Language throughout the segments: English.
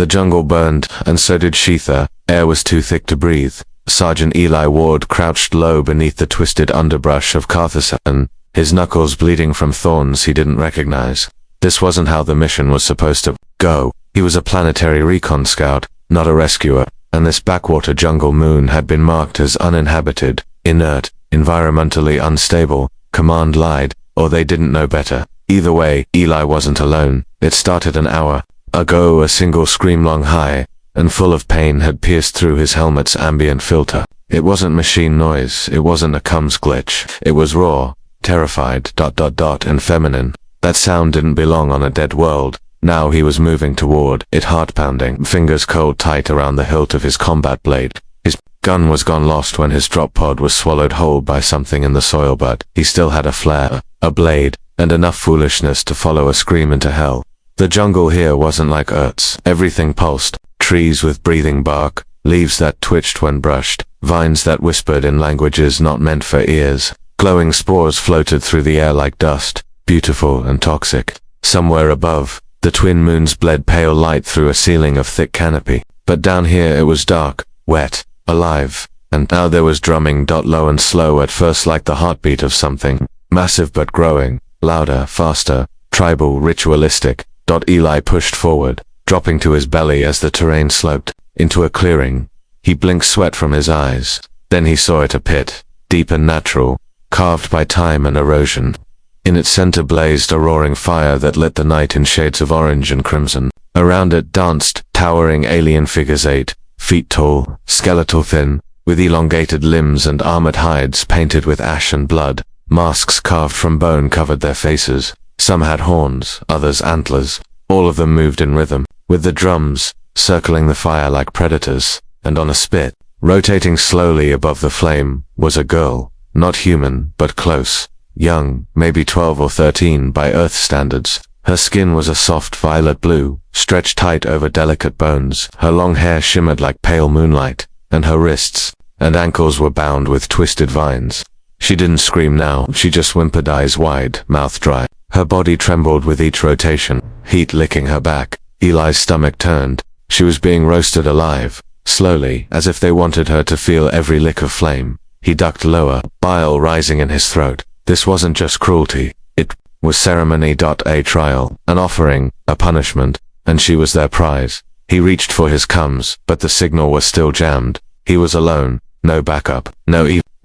The jungle burned, and so did Sheetha. Air was too thick to breathe. Sergeant Eli Ward crouched low beneath the twisted underbrush of Carthason, his knuckles bleeding from thorns he didn't recognize. This wasn't how the mission was supposed to go. He was a planetary recon scout, not a rescuer, and this backwater jungle moon had been marked as uninhabited, inert, environmentally unstable. Command lied, or they didn't know better. Either way, Eli wasn't alone. It started an hour ago. A single scream-long high and full of pain had pierced through his helmet's ambient filter. It wasn't machine noise, it wasn't a comms glitch. It was raw, terrified, and feminine. That sound didn't belong on a dead world. Now he was moving toward it, heart-pounding, fingers cold tight around the hilt of his combat blade. His gun was gone lost when his drop pod was swallowed whole by something in the soil, but he still had a flare, a blade, and enough foolishness to follow a scream into hell. The jungle here wasn't like Earth's. Everything pulsed. Trees with breathing bark, leaves that twitched when brushed, vines that whispered in languages not meant for ears. Glowing spores floated through the air like dust, beautiful and toxic. Somewhere above, the twin moons bled pale light through a ceiling of thick canopy. But down here it was dark, wet, alive. And now there was drumming, low and slow at first, like the heartbeat of something. Massive but growing, louder, faster, tribal, ritualistic. Eli pushed forward, dropping to his belly as the terrain sloped into a clearing. He blinked sweat from his eyes. Then he saw it, a pit, deep and natural, carved by time and erosion. In its center blazed a roaring fire that lit the night in shades of orange and crimson. Around it danced towering alien figures, 8 feet tall, skeletal thin, with elongated limbs and armored hides painted with ash and blood. Masks carved from bone covered their faces. Some had horns, others antlers. All of them moved in rhythm, with the drums circling the fire like predators. And on a spit, rotating slowly above the flame, was a girl. Not human, but close. Young, maybe 12 or 13 by Earth standards. Her skin was a soft violet blue, stretched tight over delicate bones. Her long hair shimmered like pale moonlight, and her wrists and ankles were bound with twisted vines. She didn't scream now, she just whimpered, eyes wide, mouth dry. Her body trembled with each rotation, heat licking her back. Eli's stomach turned. She was being roasted alive, slowly, as if they wanted her to feel every lick of flame. He ducked lower, bile rising in his throat. This wasn't just cruelty. It was ceremony. A trial, an offering, a punishment, and she was their prize. He reached for his cums, but the signal was still jammed. He was alone, no backup,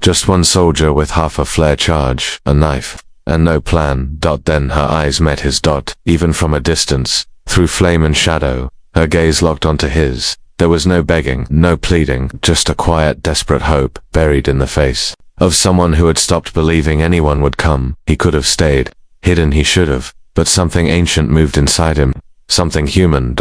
just one soldier with half a flare charge, a knife, and no plan. Then her eyes met his. Even from a distance, through flame and shadow, her gaze locked onto his. There was no begging, no pleading, just a quiet, desperate hope buried in the face of someone who had stopped believing anyone would come. He could have stayed, hidden, he should have, but something ancient moved inside him, something human.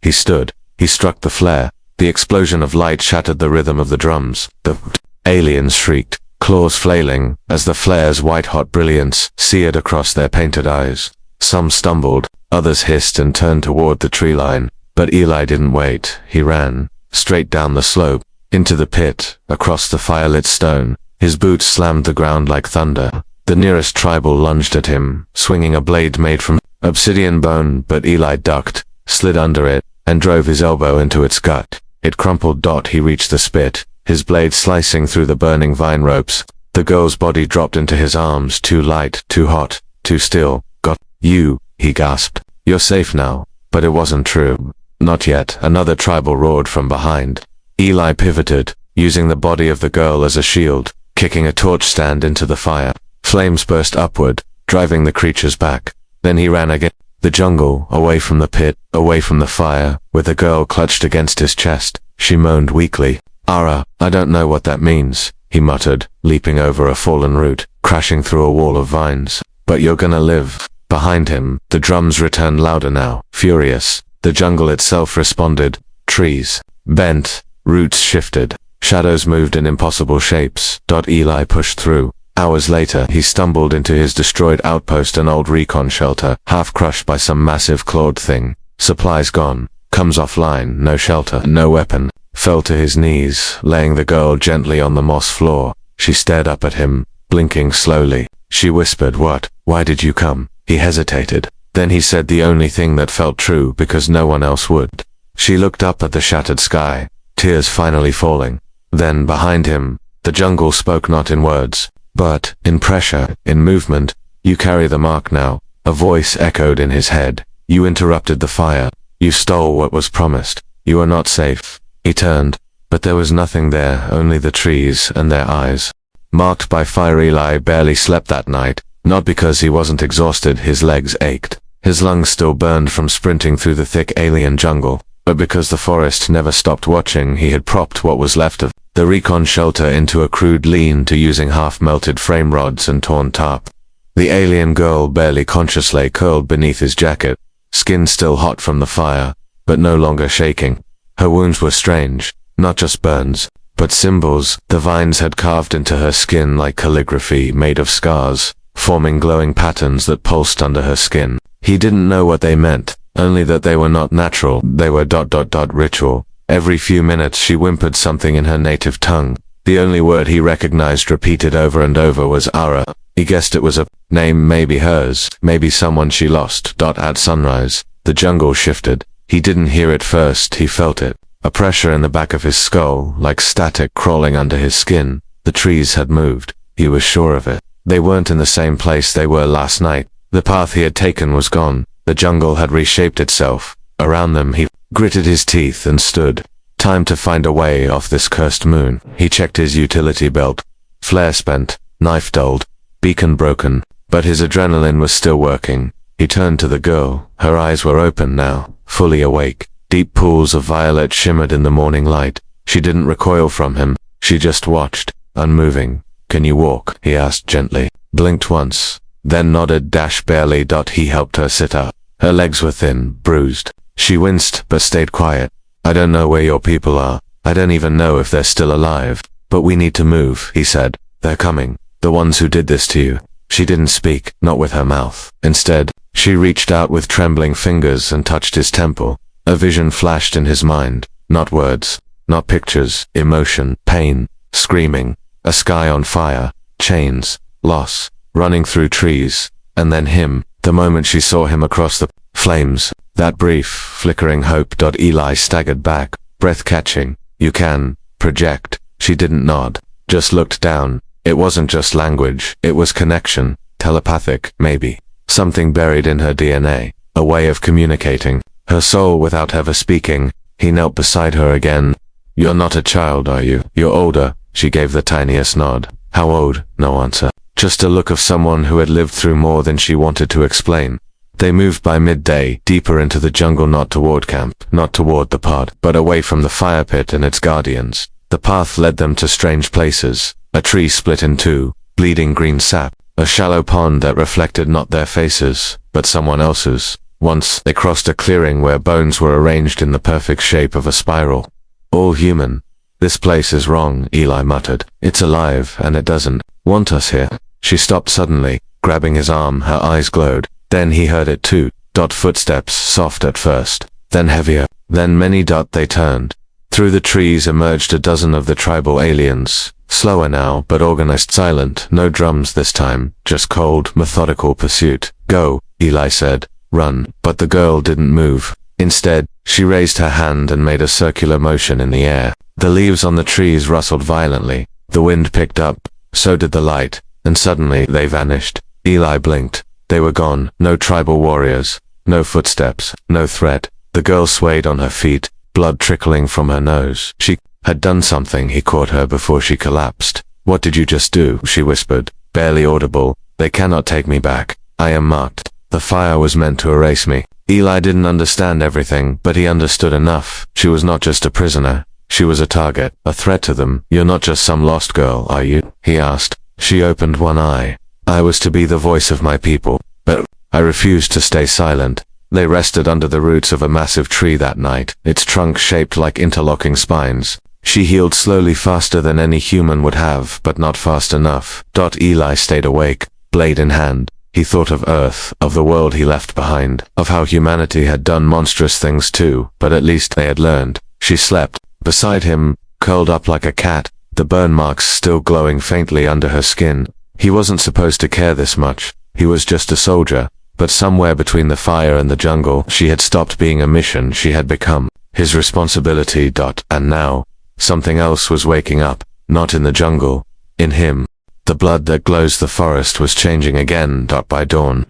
He stood, he struck the flare. The explosion of light shattered the rhythm of the drums. The aliens shrieked, claws flailing, as the flare's white-hot brilliance seared across their painted eyes. Some stumbled, others hissed and turned toward the tree line. But Eli didn't wait. He ran, straight down the slope, into the pit, across the firelit stone. His boots slammed the ground like thunder. The nearest tribal lunged at him, swinging a blade made from obsidian bone, but Eli ducked, slid under it, and drove his elbow into its gut. It crumpled. He reached the spit, his blade slicing through the burning vine ropes. The girl's body dropped into his arms, too light, too hot, too still. Got you, he gasped. You're safe now. But it wasn't true. Not yet. Another tribal roared from behind. Eli pivoted, using the body of the girl as a shield, kicking a torch stand into the fire. Flames burst upward, driving the creatures back. Then he ran again. The jungle, away from the pit, away from the fire, with the girl clutched against his chest. She moaned weakly. Ara, I don't know what that means, he muttered, leaping over a fallen root, crashing through a wall of vines. But you're gonna live. Behind him, the drums returned louder now, furious. The jungle itself responded. Trees bent, roots shifted, shadows moved in impossible shapes. Eli pushed through. Hours later, he stumbled into his destroyed outpost, an old recon shelter, half crushed by some massive clawed thing. Supplies gone, comes offline, no shelter, no weapon. Fell to his knees, laying the girl gently on the moss floor. She stared up at him, blinking slowly. She whispered, "What? Why did you come?" He hesitated. Then he said the only thing that felt true, because no one else would. She looked up at the shattered sky, tears finally falling. Then, behind him, the jungle spoke not in words, but in pressure, in movement. You carry the mark now. A voice echoed in his head. You interrupted the fire. You stole what was promised. You are not safe. He turned, but there was nothing there, only the trees and their eyes. Marked by fire, Eli barely slept that night, not because he wasn't exhausted, his legs ached. His lungs still burned from sprinting through the thick alien jungle, but because the forest never stopped watching. He had propped what was left of the recon shelter into a crude lean-to using half-melted frame rods and torn tarp. The alien girl, barely conscious, lay curled beneath his jacket, skin still hot from the fire, but no longer shaking. Her wounds were strange, not just burns, but symbols. The vines had carved into her skin like calligraphy made of scars, forming glowing patterns that pulsed under her skin. He didn't know what they meant, only that they were not natural. They were ... ritual. Every few minutes she whimpered something in her native tongue. The only word he recognized repeated over and over was Ara. He guessed it was a name, maybe hers, maybe someone she lost. At sunrise, the jungle shifted. He didn't hear it first, he felt it. A pressure in the back of his skull, like static crawling under his skin. The trees had moved. He was sure of it. They weren't in the same place they were last night. The path he had taken was gone. The jungle had reshaped itself. Around them he gritted his teeth and stood. Time to find a way off this cursed moon. He checked his utility belt. Flare spent, knife dulled, beacon broken, but his adrenaline was still working. He turned to the girl. Her eyes were open now, fully awake. Deep pools of violet shimmered in the morning light. She didn't recoil from him. She just watched, unmoving. "Can you walk?" he asked gently. Blinked once, then nodded. Barely. He helped her sit up. Her legs were thin, bruised. She winced, but stayed quiet. "I don't know where your people are. I don't even know if they're still alive. But we need to move," he said. "They're coming. The ones who did this to you." She didn't speak, not with her mouth. Instead, she reached out with trembling fingers and touched his temple. A vision flashed in his mind. Not words, not pictures, emotion, pain, screaming, a sky on fire, chains, loss, running through trees, and then him, the moment she saw him across the flames, that brief, flickering hope. Eli staggered back, breath catching. "You can project." She didn't nod, just looked down. It wasn't just language, it was connection, telepathic, maybe. Something buried in her DNA, a way of communicating. Her soul without ever speaking. He knelt beside her again. "You're not a child, are you? You're older." She gave the tiniest nod. "How old?" No answer. Just a look of someone who had lived through more than she wanted to explain. They moved by midday, deeper into the jungle, not toward camp, not toward the pod, but away from the fire pit and its guardians. The path led them to strange places. A tree split in two, bleeding green sap. A shallow pond that reflected not their faces, but someone else's. Once, they crossed a clearing where bones were arranged in the perfect shape of a spiral. "All human. This place is wrong," Eli muttered. "It's alive, and it doesn't want us here." She stopped suddenly, grabbing his arm. Her eyes glowed. Then he heard it too. Footsteps, soft at first, then heavier, then many. They turned. Through the trees emerged a dozen of the tribal aliens. Slower now, but organized, silent. No drums this time, just cold, methodical pursuit. "Go," Eli said. "Run." But the girl didn't move. Instead, she raised her hand and made a circular motion in the air. The leaves on the trees rustled violently. The wind picked up, so did the light, and suddenly they vanished. Eli blinked. They were gone. No tribal warriors. No footsteps. No threat. The girl swayed on her feet, blood trickling from her nose. She had done something. He caught her before she collapsed. "What did you just do?" she whispered, barely audible. "They cannot take me back. I am marked. The fire was meant to erase me." Eli didn't understand everything, but he understood enough. She was not just a prisoner. She was a target, a threat to them. "You're not just some lost girl, are you?" he asked. She opened one eye. "I was to be the voice of my people, but I refused to stay silent." They rested under the roots of a massive tree that night, its trunk shaped like interlocking spines. She healed slowly, faster than any human would have, but not fast enough. Eli stayed awake, blade in hand. He thought of Earth, of the world he left behind, of how humanity had done monstrous things too, but at least they had learned. She slept, beside him, curled up like a cat, the burn marks still glowing faintly under her skin. He wasn't supposed to care this much. He was just a soldier. But somewhere between the fire and the jungle, she had stopped being a mission. She had become his responsibility. And now, something else was waking up, not in the jungle, in him. The blood that glows the forest was changing again. By dawn,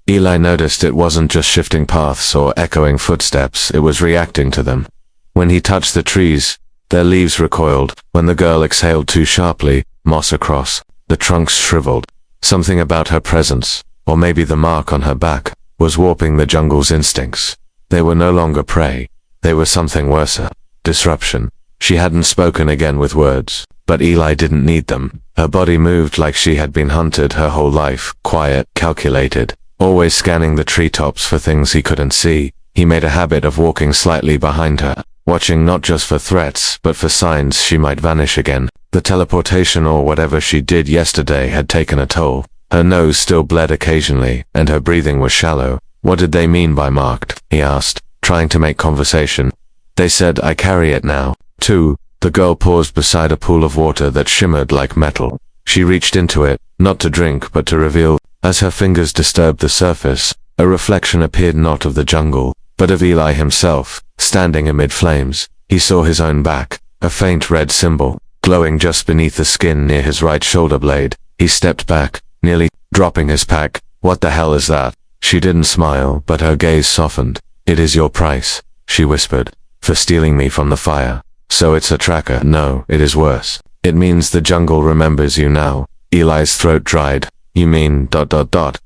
Eli noticed it wasn't just shifting paths or echoing footsteps, it was reacting to them. When he touched the trees, their leaves recoiled. When the girl exhaled too sharply, moss across, the trunks shriveled. Something about her presence, or maybe the mark on her back, was warping the jungle's instincts. They were no longer prey. They were something worse. Disruption. She hadn't spoken again with words, but Eli didn't need them. Her body moved like she had been hunted her whole life, quiet, calculated, always scanning the treetops for things he couldn't see. He made a habit of walking slightly behind her, watching not just for threats, but for signs she might vanish again. The teleportation or whatever she did yesterday had taken a toll. Her nose still bled occasionally, and her breathing was shallow. What did they mean by marked? He asked, trying to make conversation. They said I carry it now. 2. The girl paused beside a pool of water that shimmered like metal. She reached into it, not to drink but to reveal. As her fingers disturbed the surface, a reflection appeared, not of the jungle, but of Eli himself, standing amid flames. He saw his own back, a faint red symbol, glowing just beneath the skin near his right shoulder blade. He stepped back, nearly dropping his pack. What the hell is that? She didn't smile, but her gaze softened. It is your price, she whispered, for stealing me from the fire. So it's a tracker. No, it is worse. It means the jungle remembers you now. Eli's throat dried. You mean ...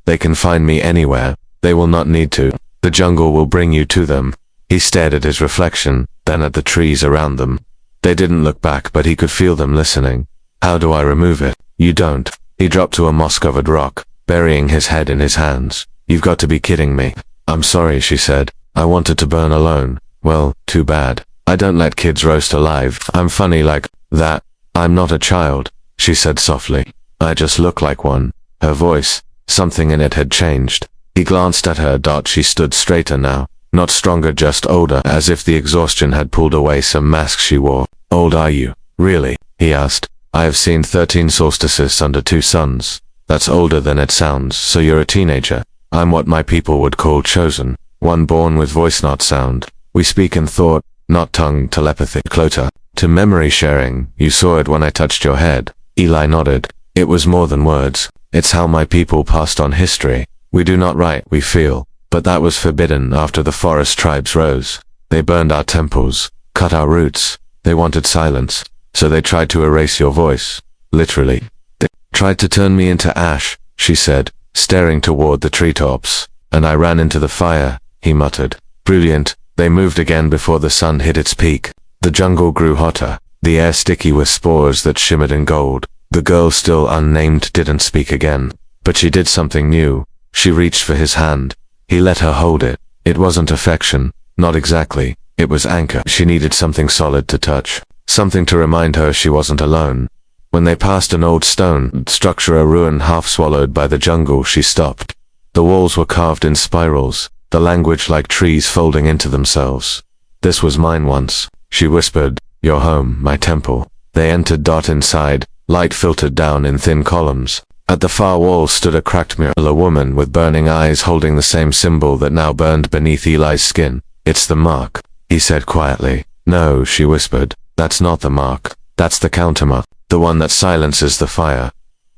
They can find me anywhere. They will not need to. The jungle will bring you to them. He stared at his reflection, then at the trees around them. They didn't look back, but he could feel them listening. How do I remove it? You don't. He dropped to a moss-covered rock, burying his head in his hands. You've got to be kidding me. I'm sorry, she said. I wanted to burn alone. Well, too bad. I don't let kids roast alive. I'm funny like that. I'm not a child, she said softly. I just look like one. Her voice, something in it had changed. He glanced at her. She stood straighter now. Not stronger, just older, as if the exhaustion had pulled away some mask she wore. Old are you? Really? He asked. I have seen 13 solstices under 2 suns. That's older than it sounds, so you're a teenager. I'm what my people would call chosen. One born with voice, not sound. We speak in thought, not tongue. Telepathy. Closer. To memory sharing. You saw it when I touched your head. Eli nodded. It was more than words. It's how my people passed on history. We do not write, we feel. But that was forbidden after the forest tribes rose. They burned our temples, cut our roots. They wanted silence, so they tried to erase your voice. Literally. They tried to turn me into ash, she said, staring toward the treetops. And I ran into the fire, he muttered. Brilliant. They moved again before the sun hit its peak. The jungle grew hotter, the air sticky with spores that shimmered in gold. The girl, still unnamed, didn't speak again. But she did something new. She reached for his hand. He let her hold it. It wasn't affection. Not exactly. It was anchor. She needed something solid to touch. Something to remind her she wasn't alone. When they passed an old stone structure, a ruin half swallowed by the jungle, she stopped. The walls were carved in spirals, the language like trees folding into themselves. This was mine once, she whispered. Your home, my temple. They entered. Inside, light filtered down in thin columns. At the far wall stood a cracked mirror, a woman with burning eyes holding the same symbol that now burned beneath Eli's skin. It's the mark, he said quietly. No, she whispered. That's not the mark. That's the countermark. The one that silences the fire.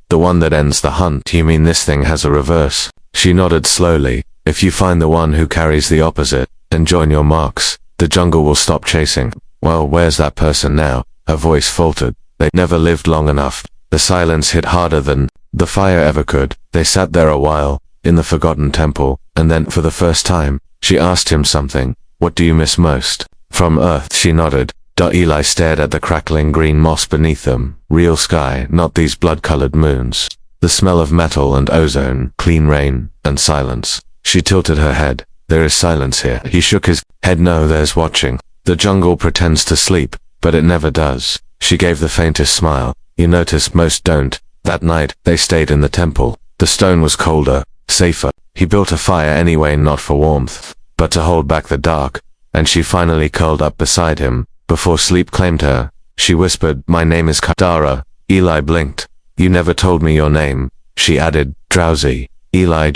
The one that ends the hunt. You mean this thing has a reverse? She nodded slowly. If you find the one who carries the opposite, and join your marks, the jungle will stop chasing. Well, where's that person now? Her voice faltered. They never lived long enough. The silence hit harder than the fire ever could. They sat there a while, in the forgotten temple, and then, for the first time, she asked him something. What do you miss most? From Earth, she nodded. Eli stared at the crackling green moss beneath them. Real sky, not these blood-colored moons. The smell of metal and ozone, clean rain, and silence. She tilted her head. There is silence here. He shook his head. No, there's watching. The jungle pretends to sleep, but it never does. She gave the faintest smile. You notice most don't. That night, they stayed in the temple. The stone was colder, safer. He built a fire anyway, not for warmth, but to hold back the dark. And she finally curled up beside him, before sleep claimed her. She whispered, my name is Dara. Eli blinked. You never told me your name, she added, drowsy. Eli,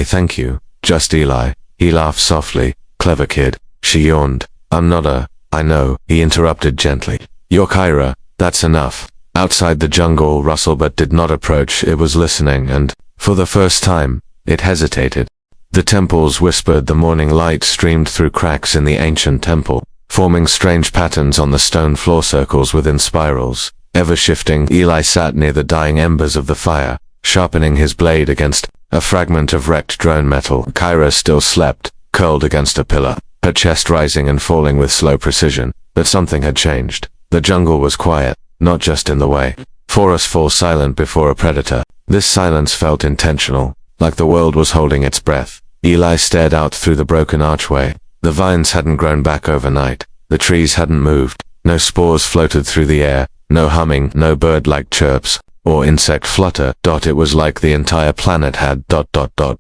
thank you. Just Eli. He laughed softly. Clever kid. She yawned. I'm not I know, he interrupted gently. You're Kyra, that's enough. Outside the jungle rustled but did not approach. It was listening and, for the first time, it hesitated. The temples whispered. The morning light streamed through cracks in the ancient temple, forming strange patterns on the stone floor, circles within spirals, ever shifting. Eli sat near the dying embers of the fire, sharpening his blade against a fragment of wrecked drone metal. Kyra still slept, curled against a pillar, her chest rising and falling with slow precision. But something had changed. The jungle was quiet, not just in the way forests fall silent before a predator. This silence felt intentional, like the world was holding its breath. Eli stared out through the broken archway. The vines hadn't grown back overnight. The trees hadn't moved. No spores floated through the air. No humming, no bird-like chirps, or insect flutter. It was like the entire planet had ...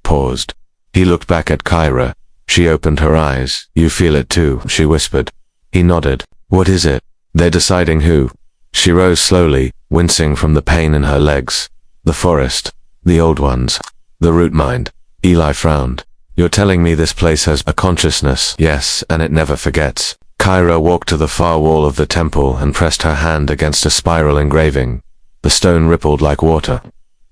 paused. He looked back at Kyra. She opened her eyes. You feel it too, she whispered. He nodded. What is it? They're deciding who. She rose slowly, wincing from the pain in her legs. The forest. The old ones. The root mind. Eli frowned. You're telling me this place has a consciousness? Yes, and it never forgets. Kyra walked to the far wall of the temple and pressed her hand against a spiral engraving. The stone rippled like water.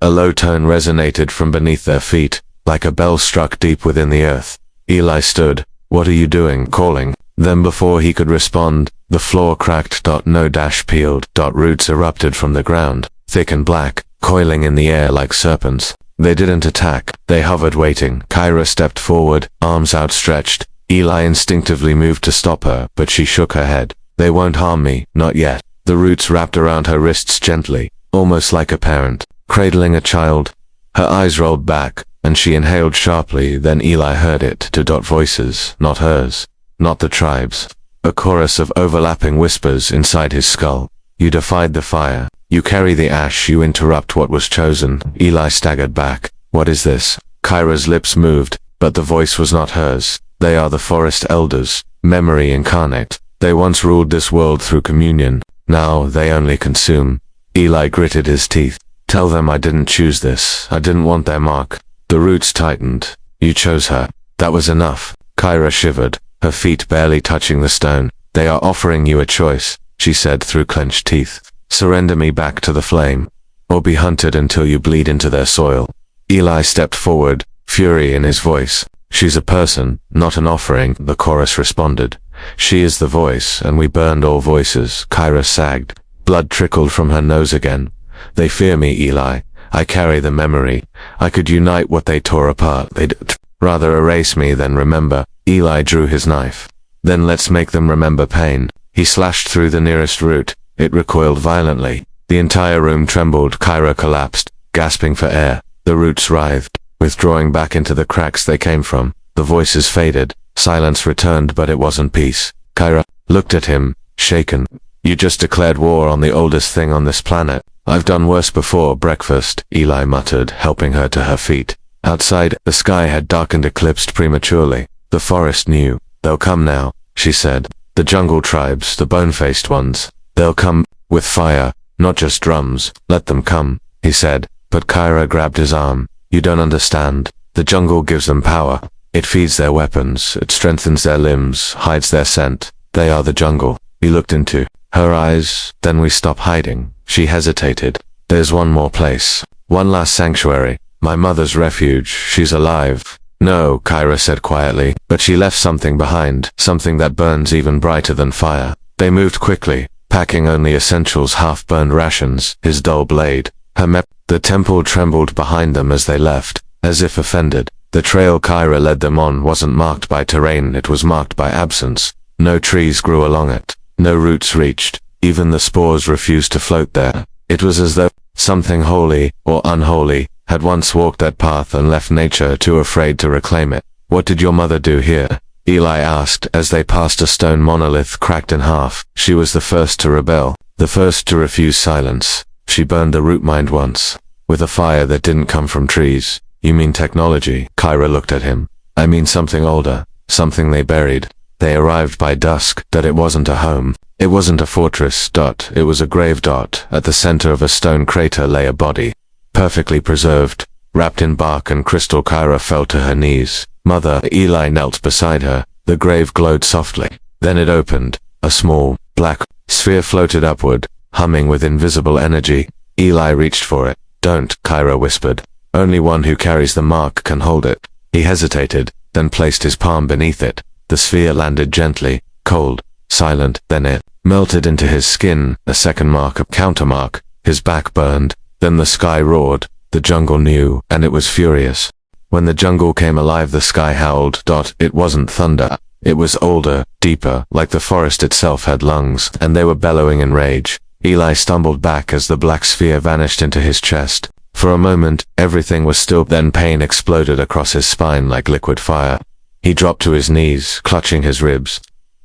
A low tone resonated from beneath their feet, like a bell struck deep within the earth. Eli stood. What are you doing? Calling. Then before he could respond, the floor cracked. No dash peeled. Roots erupted from the ground, thick and black, coiling in the air like serpents. They didn't attack. They hovered waiting. Kyra stepped forward, arms outstretched. Eli instinctively moved to stop her, but she shook her head. They won't harm me, not yet. The roots wrapped around her wrists gently, almost like a parent, cradling a child. Her eyes rolled back, and she inhaled sharply. Then Eli heard it. Voices, not hers, not the tribe's. A chorus of overlapping whispers inside his skull. You defied the fire. You carry the ash. You interrupt what was chosen. Eli staggered back. What is this? Kyra's lips moved, but the voice was not hers. They are the forest elders, memory incarnate. They once ruled this world through communion. Now they only consume. Eli gritted his teeth. Tell them I didn't choose this. I didn't want their mark. The roots tightened. You chose her. That was enough. Kyra shivered, her feet barely touching the stone. They are offering you a choice, she said through clenched teeth. Surrender me back to the flame, or be hunted until you bleed into their soil. Eli stepped forward, fury in his voice. She's a person, not an offering, the chorus responded. She is the voice, and we burned all voices. Kyra sagged. Blood trickled from her nose again. They fear me, Eli. I carry the memory. I could unite what they tore apart. They'd rather erase me than remember. Eli drew his knife. Then let's make them remember pain. He slashed through the nearest root. It recoiled violently. The entire room trembled. Kyra collapsed, gasping for air. The roots writhed, withdrawing back into the cracks they came from. The voices faded. Silence returned, but it wasn't peace. Kyra looked at him, shaken. You just declared war on the oldest thing on this planet. I've done worse before. Breakfast, Eli muttered, helping her to her feet. Outside, the sky had darkened, eclipsed prematurely. The forest knew. They'll come now, she said. The jungle tribes, the bone-faced ones. They'll come, with fire, not just drums. Let them come, he said. But Kyra grabbed his arm. You don't understand. The jungle gives them power. It feeds their weapons. It strengthens their limbs, hides their scent. They are the jungle. He looked into her eyes. Then we stop hiding. She hesitated. There's one more place. One last sanctuary. My mother's refuge. She's alive. No, Kyra said quietly, but she left something behind, something that burns even brighter than fire. They moved quickly, packing only essentials, half-burned rations, his dull blade. The temple trembled behind them as they left, as if offended. The trail Kyra led them on wasn't marked by terrain, it was marked by absence. No trees grew along it. No roots reached. Even the spores refused to float there. It was as though something holy, or unholy, had once walked that path and left nature too afraid to reclaim it. What did your mother do here? Eli asked as they passed a stone monolith cracked in half. She was the first to rebel, the first to refuse silence. She burned the root mind once, with a fire that didn't come from trees. You mean technology? Kyra looked at him. I mean something older, something they buried. They arrived by dusk. It wasn't a home. It wasn't a fortress. It was a grave. At the center of a stone crater lay a body, perfectly preserved, wrapped in bark and crystal. Kyra fell to her knees. Mother. Eli knelt beside her. The grave glowed softly. Then it opened. A small, black sphere floated upward, humming with invisible energy. Eli reached for it. Don't, Kyra whispered. Only one who carries the mark can hold it. He hesitated, then placed his palm beneath it. The sphere landed gently, cold, silent, then it melted into his skin, a second mark, a countermark. His back burned. Then the sky roared. The jungle knew, and it was furious. When the jungle came alive, the sky howled. It wasn't thunder. It was older, deeper, like the forest itself had lungs, and they were bellowing in rage. Eli stumbled back as the black sphere vanished into his chest. For a moment, everything was still, then pain exploded across his spine like liquid fire. He dropped to his knees, clutching his ribs.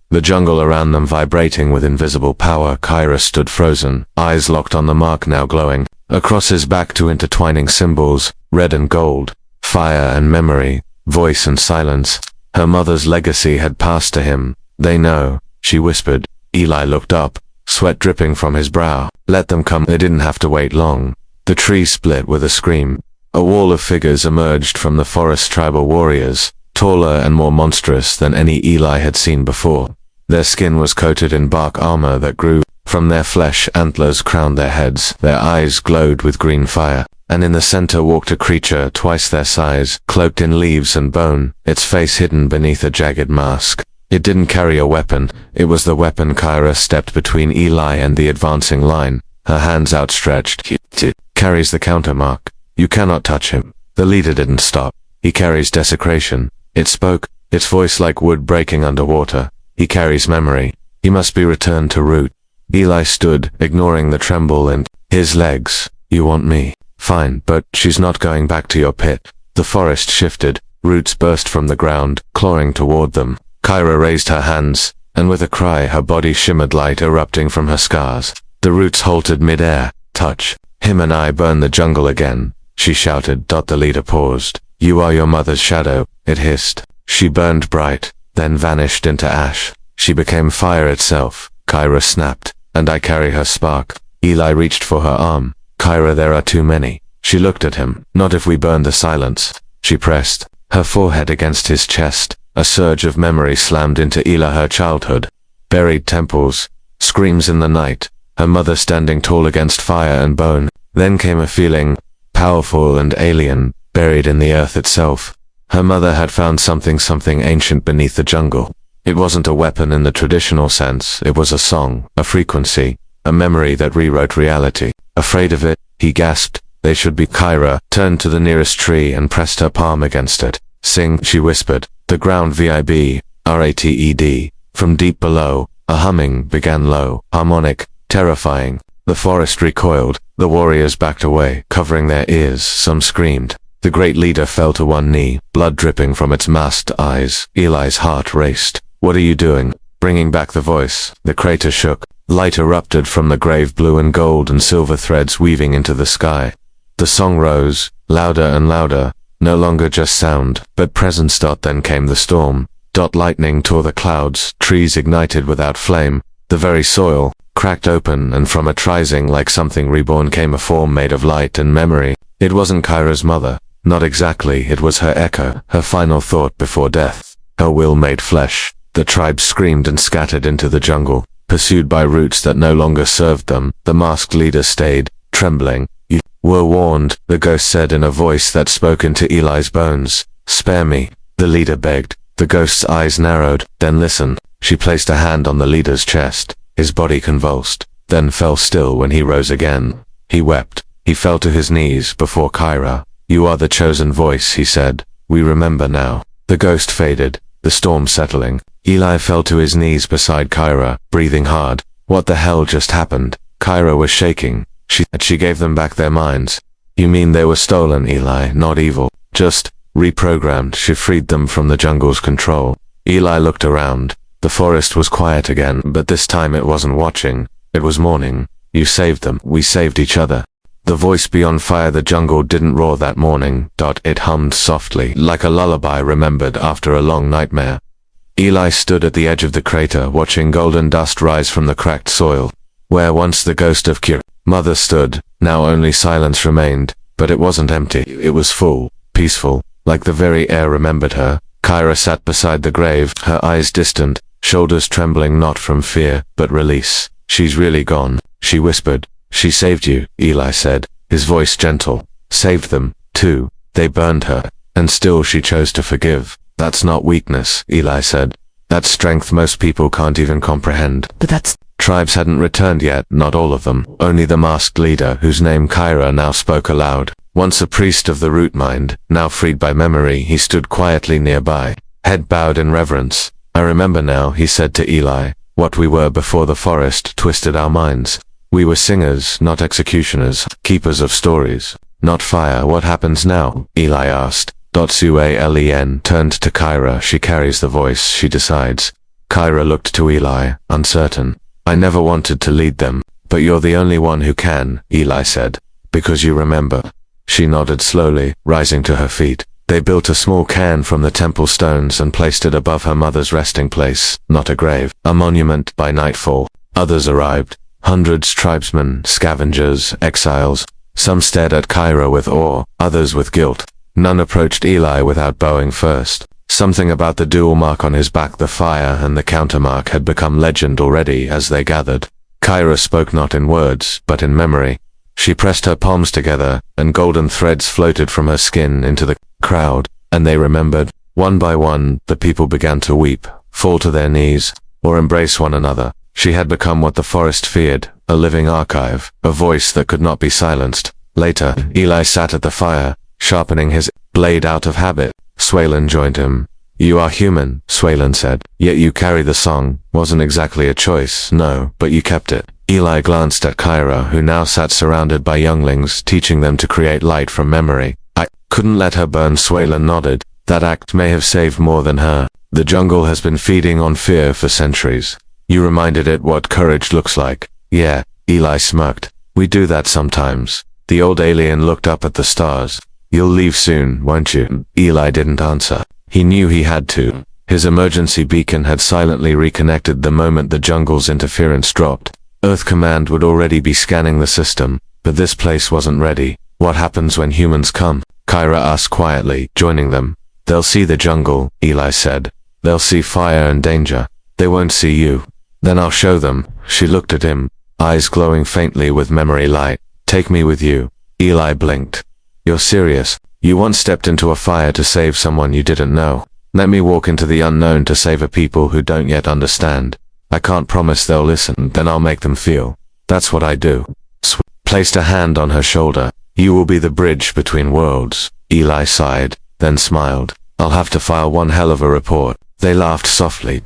The jungle around them vibrating with invisible power. Kyra stood frozen, eyes locked on the mark now glowing. Across his back two intertwining symbols, red and gold, fire and memory, voice and silence. Her mother's legacy had passed to him. They know, she whispered. Eli looked up, sweat dripping from his brow. Let them come. They didn't have to wait long. The tree split with a scream. A wall of figures emerged from the forest, tribal warriors, taller and more monstrous than any Eli had seen before. Their skin was coated in bark armor that grew from their flesh. Antlers crowned their heads. Their eyes glowed with green fire. And in the center walked a creature twice their size, cloaked in leaves and bone, its face hidden beneath a jagged mask. It didn't carry a weapon. It was the weapon. Kyra stepped between Eli and the advancing line, her hands outstretched. It carries the countermark. You cannot touch him. The leader didn't stop. He carries desecration. It spoke, its voice like wood breaking underwater. He carries memory. He must be returned to root. Eli stood, ignoring the tremble in his legs. You want me? Fine, but she's not going back to your pit. The forest shifted. Roots burst from the ground, clawing toward them. Kyra raised her hands, and with a cry her body shimmered, light erupting from her scars. The roots halted mid-air. Touch him and I burn the jungle again, she shouted. The leader paused. You are your mother's shadow, it hissed. She burned bright, then vanished into ash. She became fire itself. Kyra snapped. And I carry her spark. Eli reached for her arm. Kyra, there are too many. She looked at him. Not if we burn the silence. She pressed her forehead against his chest. A surge of memory slammed into Eli, her childhood. Buried temples, screams in the night, her mother standing tall against fire and bone. Then came a feeling, powerful and alien, buried in the earth itself. Her mother had found something ancient beneath the jungle. It wasn't a weapon in the traditional sense. It was a song, a frequency, a memory that rewrote reality. Afraid of it, he gasped. They should be. Kyra turned to the nearest tree and pressed her palm against it. Sing, she whispered. The ground vibrated. From deep below, a humming began, low, harmonic, terrifying. The forest recoiled. The warriors backed away, covering their ears. Some screamed. The great leader fell to one knee, blood dripping from its masked eyes. Eli's heart raced. What are you doing? Bringing back the voice. The crater shook. Light erupted from the grave, blue and gold and silver threads weaving into the sky. The song rose, louder and louder, no longer just sound, but presence. Then came the storm. Lightning tore the clouds, trees ignited without flame. The very soil cracked open, and from it, rising like something reborn, came a form made of light and memory. It wasn't Kyra's mother. Not exactly. It was her echo, her final thought before death. Her will made flesh. The tribe screamed and scattered into the jungle, pursued by roots that no longer served them. The masked leader stayed, trembling. You were warned, the ghost said in a voice that spoke into Eli's bones. Spare me, the leader begged. The ghost's eyes narrowed. Then listen. She placed a hand on the leader's chest. His body convulsed, then fell still. When he rose again, he wept. He fell to his knees before Kyra. You are the chosen voice, he said. We remember now. The ghost faded, the storm settling. Eli fell to his knees beside Kyra, breathing hard. What the hell just happened? Kyra was shaking. She gave them back their minds. You mean they were stolen, Eli, not evil? Just reprogrammed. She freed them from the jungle's control. Eli looked around. The forest was quiet again, but this time it wasn't watching. It was mourning. You saved them. We saved each other. The voice beyond fire. The jungle didn't roar that morning. It hummed softly, like a lullaby remembered after a long nightmare. Eli stood at the edge of the crater, watching golden dust rise from the cracked soil. Where once the ghost of Kyra's mother stood, now only silence remained. But it wasn't empty. It was full, peaceful, like the very air remembered her. Kyra sat beside the grave, her eyes distant, shoulders trembling not from fear, but release. She's really gone, she whispered. She saved you, Eli said, his voice gentle. Saved them, too. They burned her, and still she chose to forgive. That's not weakness, Eli said. That's strength most people can't even comprehend. But that's... Tribes hadn't returned yet, not all of them. Only the masked leader, whose name Kyra now spoke aloud. Once a priest of the root mind, now freed by memory, he stood quietly nearby, head bowed in reverence. I remember now, he said to Eli, what we were before the forest twisted our minds. We were singers, not executioners, keepers of stories, not fire. What happens now? Eli asked. Sualen turned to Kyra. She carries the voice, she decides. Kyra looked to Eli, uncertain. I never wanted to lead them, but you're the only one who can, Eli said. Because you remember. She nodded slowly, rising to her feet. They built a small cairn from the temple stones and placed it above her mother's resting place, not a grave, a monument. By nightfall, others arrived. Hundreds, tribesmen, scavengers, exiles. Some stared at Kyra with awe, others with guilt. None approached Eli without bowing first. Something about the dual mark on his back, the fire and the countermark, had become legend already as they gathered. Kyra spoke not in words, but in memory. She pressed her palms together, and golden threads floated from her skin into the crowd, and they remembered. One by one, the people began to weep, fall to their knees, or embrace one another. She had become what the forest feared, a living archive, a voice that could not be silenced. Later, Eli sat at the fire, sharpening his blade out of habit. Sualen joined him. You are human, Sualen said. Yet you carry the song. Wasn't exactly a choice, no, but you kept it. Eli glanced at Kyra, who now sat surrounded by younglings, teaching them to create light from memory. I couldn't let her burn. Sualen nodded. That act may have saved more than her. The jungle has been feeding on fear for centuries. You reminded it what courage looks like. Yeah, Eli smirked. We do that sometimes. The old alien looked up at the stars. You'll leave soon, won't you? Eli didn't answer. He knew he had to. His emergency beacon had silently reconnected the moment the jungle's interference dropped. Earth Command would already be scanning the system, but this place wasn't ready. What happens when humans come? Kyra asked quietly, joining them. They'll see the jungle, Eli said. They'll see fire and danger. They won't see you. Then I'll show them. She looked at him, eyes glowing faintly with memory light. Take me with you. Eli blinked. You're serious? You once stepped into a fire to save someone you didn't know. Let me walk into the unknown to save a people who don't yet understand. I can't promise they'll listen, then I'll make them feel. That's what I do. Placed a hand on her shoulder. You will be the bridge between worlds. Eli sighed, then smiled. I'll have to file one hell of a report. They laughed softly.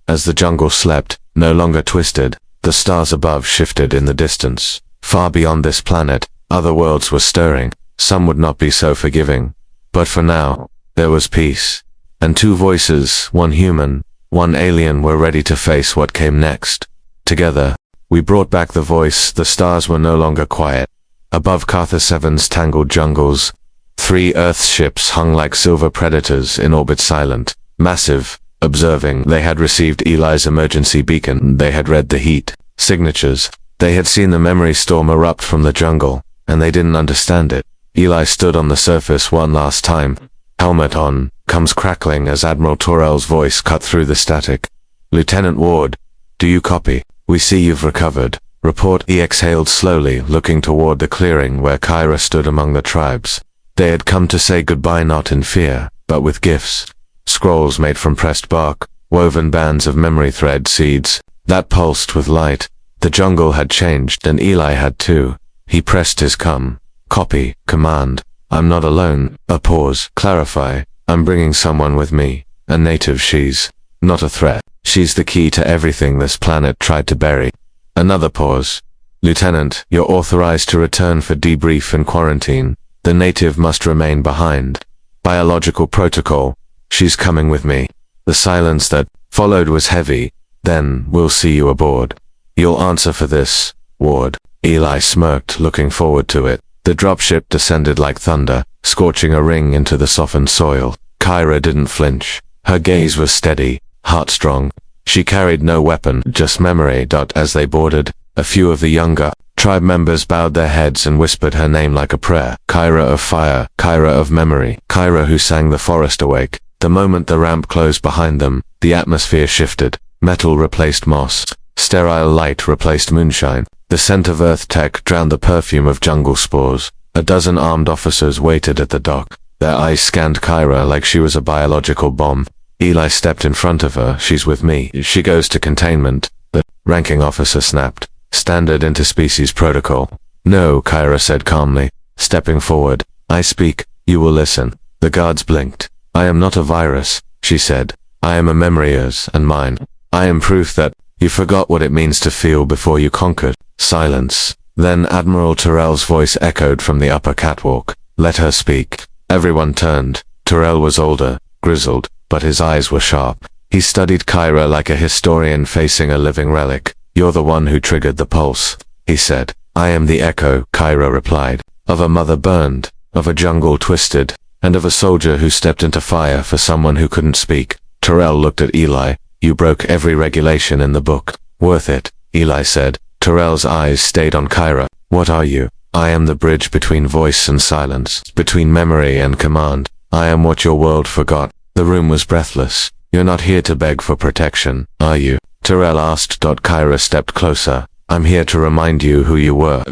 As the jungle slept, no longer twisted, the stars above shifted in the distance. Far beyond this planet, other worlds were stirring. Some would not be so forgiving. But for now, there was peace. And two voices, one human, one alien, were ready to face what came next. Together, we brought back the voice. The stars were no longer quiet. Above Cartha 7's tangled jungles, 3 Earth ships hung like silver predators in orbit, silent, massive, observing. They had received Eli's emergency beacon. They had read the heat signatures. They had seen the memory storm erupt from the jungle, and they didn't understand it. Eli stood on the surface one last time. Helmet on, comes crackling as Admiral Torel's voice cut through the static. Lieutenant Ward, do you copy? We see you've recovered. Report. He exhaled slowly, looking toward the clearing where Kyra stood among the tribes. They had come to say goodbye not in fear, but with gifts. Scrolls made from pressed bark, woven bands of memory thread seeds, that pulsed with light. The jungle had changed, and Eli had too. He pressed his copy, command. I'm not alone. A pause. Clarify. I'm bringing someone with me. A native. She's not a threat. She's the key to everything this planet tried to bury. Another pause. Lieutenant, you're authorized to return for debrief and quarantine. The native must remain behind. Biological protocol. She's coming with me. The silence that followed was heavy. Then, we'll see you aboard. You'll answer for this, Ward. Eli smirked, looking forward to it. The dropship descended like thunder, scorching a ring into the softened soil. Kyra didn't flinch. Her gaze was steady, heart-strong. She carried no weapon, just memory. As they boarded, a few of the younger tribe members bowed their heads and whispered her name like a prayer. Kyra of fire, Kyra of memory, Kyra who sang the forest awake. The moment the ramp closed behind them, the atmosphere shifted. Metal replaced moss. Sterile light replaced moonshine. The scent of earth tech drowned the perfume of jungle spores. A dozen armed officers waited at the dock. Their eyes scanned Kyra like she was a biological bomb. Eli stepped in front of her. She's with me. She goes to containment. The ranking officer snapped. Standard interspecies protocol. No, Kyra said calmly, stepping forward. I speak. You will listen. The guards blinked. I am not a virus, she said. I am a memory yours and mine. I am proof that you forgot what it means to feel before you conquered. Silence. Then Admiral Tyrell's voice echoed from the upper catwalk. Let her speak. Everyone turned. Tyrell was older, grizzled, but his eyes were sharp. He studied Kyra like a historian facing a living relic. You're the one who triggered the pulse, he said. I am the echo, Kyra replied, of a mother burned, of a jungle twisted, and of a soldier who stepped into fire for someone who couldn't speak. Tyrell looked at Eli. You broke every regulation in the book. Worth it, Eli said. Tyrell's eyes stayed on Kyra. What are you? I am the bridge between voice and silence, between memory and command. I am what your world forgot. The room was breathless. You're not here to beg for protection, are you? Tyrell asked. Kyra stepped closer. I'm here to remind you who you were,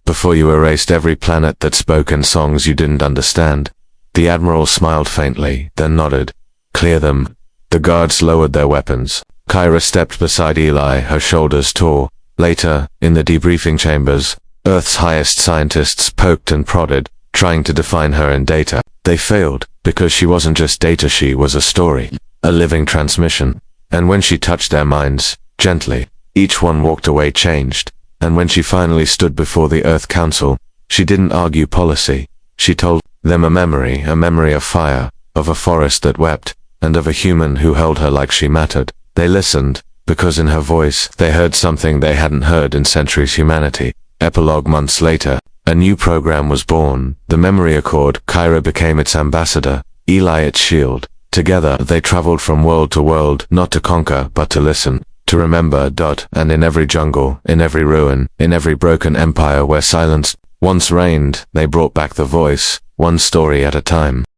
before you erased every planet that spoke in songs you didn't understand. The Admiral smiled faintly, then nodded. Clear them. The guards lowered their weapons. Kyra stepped beside Eli, her shoulders taut. Later, in the debriefing chambers, Earth's highest scientists poked and prodded, trying to define her in data. They failed, because she wasn't just data, she was a story, a living transmission. And when she touched their minds, gently, each one walked away changed. And when she finally stood before the Earth Council, she didn't argue policy. She told them a memory of fire, of a forest that wept, and of a human who held her like she mattered. They listened, because in her voice, they heard something they hadn't heard in centuries. Humanity. Epilogue. Months later, a new program was born, the Memory Accord. Kyra became its ambassador, Eli its shield. Together, they traveled from world to world, not to conquer, but to listen, to remember. And in every jungle, in every ruin, in every broken empire where silence once reigned, they brought back the voice, one story at a time.